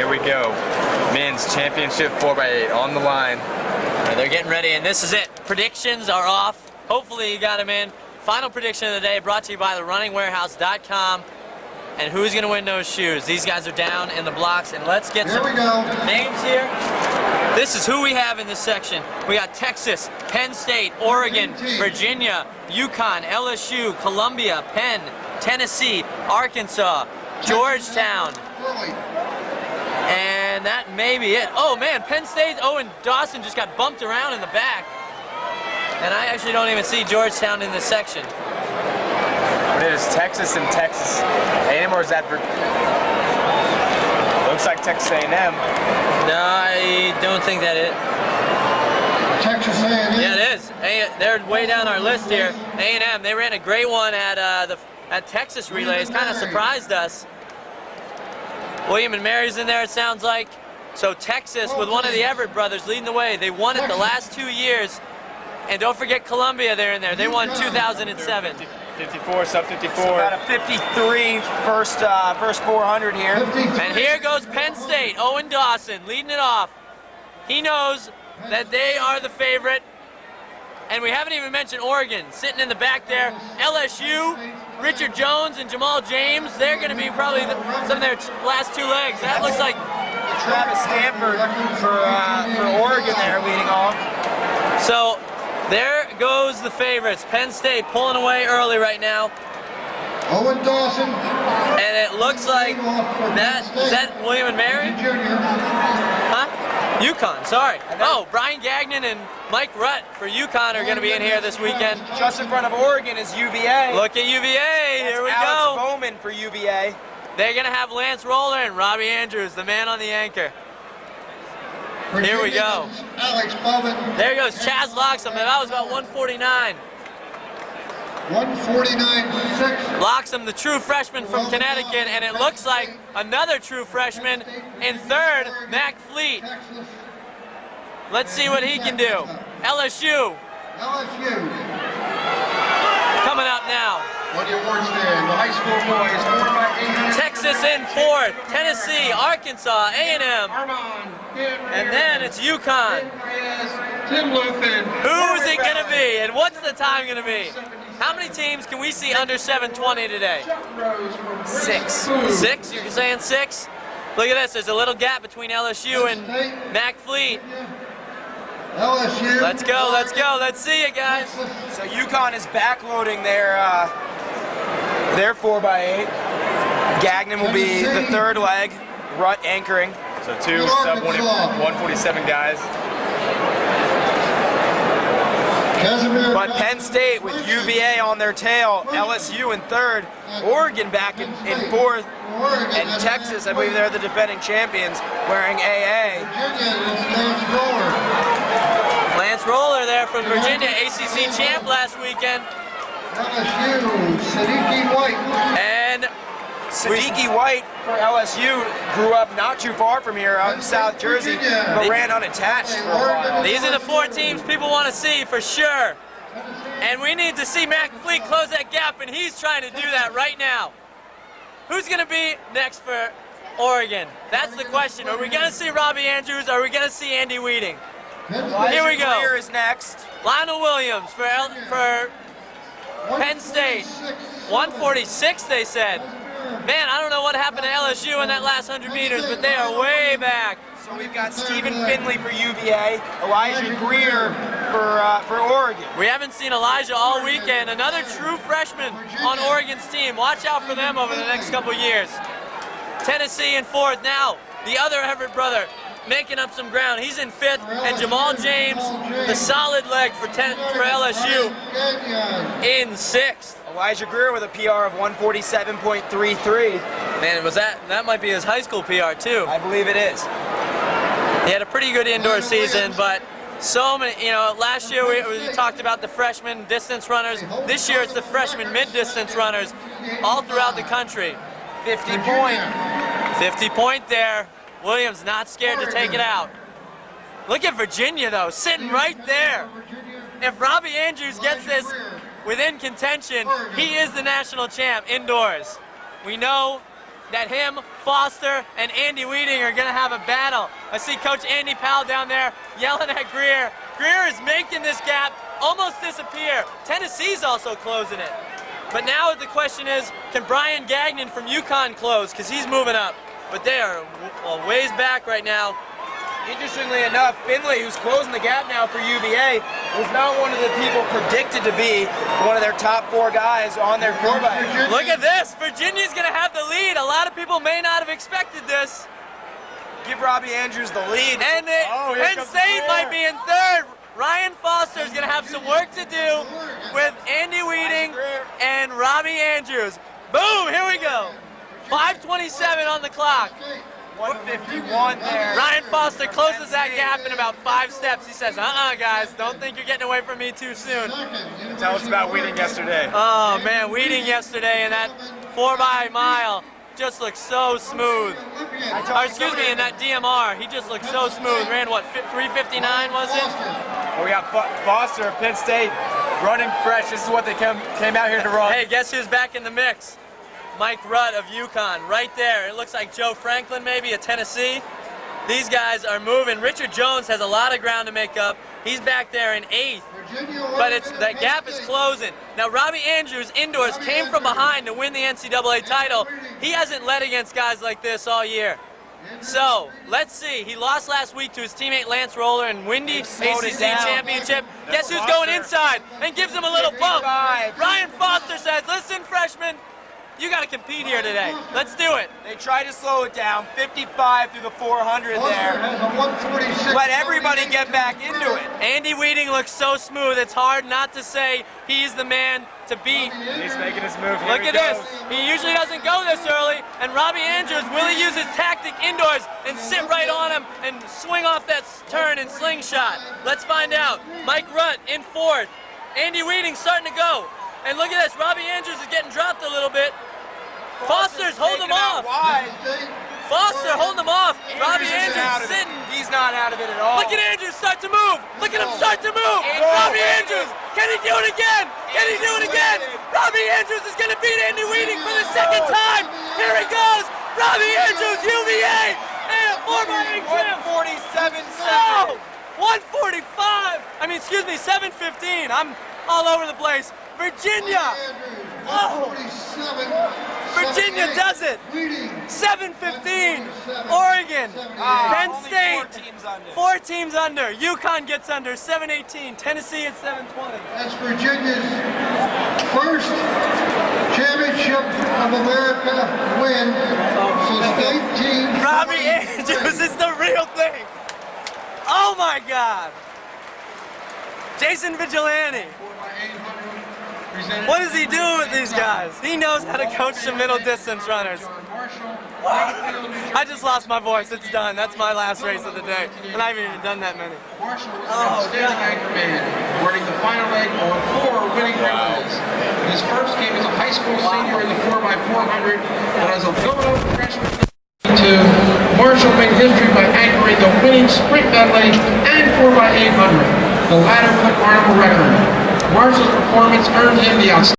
Here we go. Men's championship 4x8 on the line. They're getting ready, and this is it. Predictions are off. Hopefully you got them in. Final prediction of the day brought to you by therunningwarehouse.com. And who's going to win those shoes? These guys are down in the blocks, and let's get some names here. This is who we have in this section. We got Texas, Penn State, Oregon, Virginia, UConn, LSU, Columbia, Penn, Tennessee, Arkansas, Georgetown. And that may be it. Oh man, Penn State, and Dawson just got bumped around in the back. And I actually don't even see Georgetown in this section. It is Texas and Texas A&M, or is that looks like Texas A&M. No, I don't think that it. Texas A&M. Yeah, it is. They're way down our list here. A&M, they ran a great one at Texas relays. Kind of surprised us. William and Mary's in there, it sounds like. So Texas, with one of the Everett brothers leading the way. They won it the last 2 years. And don't forget Columbia, they're in there. They won 2007. 54, sub 54. About a 53 first 400 here. And here goes Penn State, Owen Dawson leading it off. He knows that they are the favorite. And we haven't even mentioned Oregon sitting in the back there. LSU, Richard Jones and Jamal James, they're going to be probably some of their last two legs. That looks like Travis Stanford for Oregon there leading off. So there goes the favorites. Penn State pulling away early right now. Owen Dawson. And it looks like is that William and Mary? Huh? UConn, sorry. Oh, Brian Gagnon and Mike Rutt for UConn are going to be in here this weekend. Just in front of Oregon is UVA. Look at UVA, here we Alex go. Bowman for UVA. They're going to have Lance Roller and Robbie Andrews, the man on the anchor. Here we go. Alex Bowman. There goes Chaz Loxham. That was about 149. 149.6. Loxham, the true freshman from Connecticut, and it looks like another true freshman in third, Mac Fleet. Let's see what he can do. LSU. Coming up now. On the award stand, the high school boys, 4x8. Texas in fourth, Tennessee, Arkansas, A&M, and then it's UConn. Tim Luthen. Who's it going to be, and what's the time going to be? How many teams can we see under 720 today? 6. 6? You're saying 6? Look at this. There's a little gap between LSU and Mac Fleet. LSU. Let's go, let's go. Let's see it, guys. So UConn is backloading their 4x8. Gagnon will be the third leg, Rutt anchoring. So 2 sub 147 guys. But Penn State with UVA on their tail, LSU in third, Oregon back in fourth, and Texas, I believe they're the defending champions, wearing AA. Lance Roller there from Virginia, ACC champ last weekend. LSU, Sadiki White. And Sadiki White for LSU grew up not too far from here out in South Jersey, but ran unattached for a while. these are the 4 teams people want to see for sure. And we need to see Mac Fleet close that gap, and he's trying to do that right now. Who's going to be next for Oregon? That's the question. Are we going to see Robbie Andrews? Or are we going to see Andy Weeding? Here we go. Here is next. Lionel Williams for Penn State. 146, they said. Man, I don't know what happened to LSU in that last 100 meters, but they are way back. So we've got Stephen Finley for UVA, Elijah Greer for Oregon. We haven't seen Elijah all weekend. Another true freshman on Oregon's team. Watch out for them over the next couple years. Tennessee in fourth. Now, the other Everett brother making up some ground. He's in fifth, and Jamal James, the solid leg for LSU, in sixth. Elijah Greer with a PR of 147.33. Man, that might be his high school PR too. I believe it is. He had a pretty good indoor season, but so many, last year we talked about the freshman distance runners. This year it's the freshman mid-distance runners all throughout the country. 50 point. 50 point there. Williams not scared to take it out. Look at Virginia though, sitting right there. If Robbie Andrews gets this within contention, he is the national champ indoors. We know that him, Foster, and Andy Weeding are gonna have a battle. I see Coach Andy Powell down there yelling at Greer. Greer is making this gap almost disappear. Tennessee's also closing it. But now the question is, can Brian Gagnon from UConn close? Because he's moving up. But they are a ways back right now. Interestingly enough, Finley, who's closing the gap now for UVA, was not one of the people predicted to be one of their top 4 guys on their 4x. Look at this. Virginia's going to have the lead. A lot of people may not have expected this. Give Robbie Andrews the lead. And Penn State might be in 3rd. Ryan Foster is going to have some work to do with Andy Weeding and Robbie Andrews. Boom, here we go. 5:27 on the clock. 151 there. Ryan Foster closes that gap in about 5 steps. He says, guys, don't think you're getting away from me too soon. Tell us about Weeding yesterday. Oh, man, Weeding yesterday in that 4x mile just looked so smooth. Or excuse me, in that DMR, he just looked so smooth. Ran, what, 3:59 was it? Well, we got Foster, Penn State, running fresh. This is what they came out here to run. Hey, guess who's back in the mix? Mike Rutt of UConn, right there. It looks like Joe Franklin maybe at Tennessee. These guys are moving. Richard Jones has a lot of ground to make up. He's back there in 8th, but that gap is closing. Now, Robbie Andrews indoors came from behind to win the NCAA title. He hasn't led against guys like this all year. So, let's see. He lost last week to his teammate Lance Roller in Windy ACC Championship. Guess who's going inside and gives him a little bump? Ryan Foster says, listen, freshman, you got to compete here today. Let's do it. They tried to slow it down, 55 through the 400 there. Let everybody get back into it. Andy Weeding looks so smooth, it's hard not to say he's the man to beat. He's making his move. Look at this. He usually doesn't go this early, and Robbie Andrews, will he use his tactic indoors and sit right on him and swing off that turn and slingshot? Let's find out. Mike Rutt in 4th. Andy Weeding starting to go. And look at this, Robbie Andrews is getting dropped a little bit. Foster's holding him off. Foster holding him off. Robbie Andrews sitting. He's not out of it at all. Look at Andrews start to move. Look at him start to move. Robbie Andrews, can he do it again? Can he do it again? Robbie Andrews is going to beat Andy Weeding for the 2nd time. Here he goes. Robbie Andrews, UVA, and 4x8 147 Oh, 145. I mean, excuse me, 7:15. I'm all over the place. Virginia. Oh. Virginia does it. 7:15. Oregon. Penn State. 4 teams under. UConn gets under. 7:18. Tennessee at 7:20. That's Virginia's first championship of America win since 19. Robbie Andrews is the real thing. Oh my God. Jason Vigilante. What does he do with these guys? He knows how to coach the middle distance runners. I just lost my voice. It's done. That's my last race of the day. And I haven't even done that many. Marshall was an outstanding anchor man, running the final leg on 4 winning races. His first game as a high school senior in the 4x400, and as a Villanova freshman. Marshall made history by anchoring the winning sprint medley and 4x800, the latter for the carnival record. Marshall's performance earned him the outstanding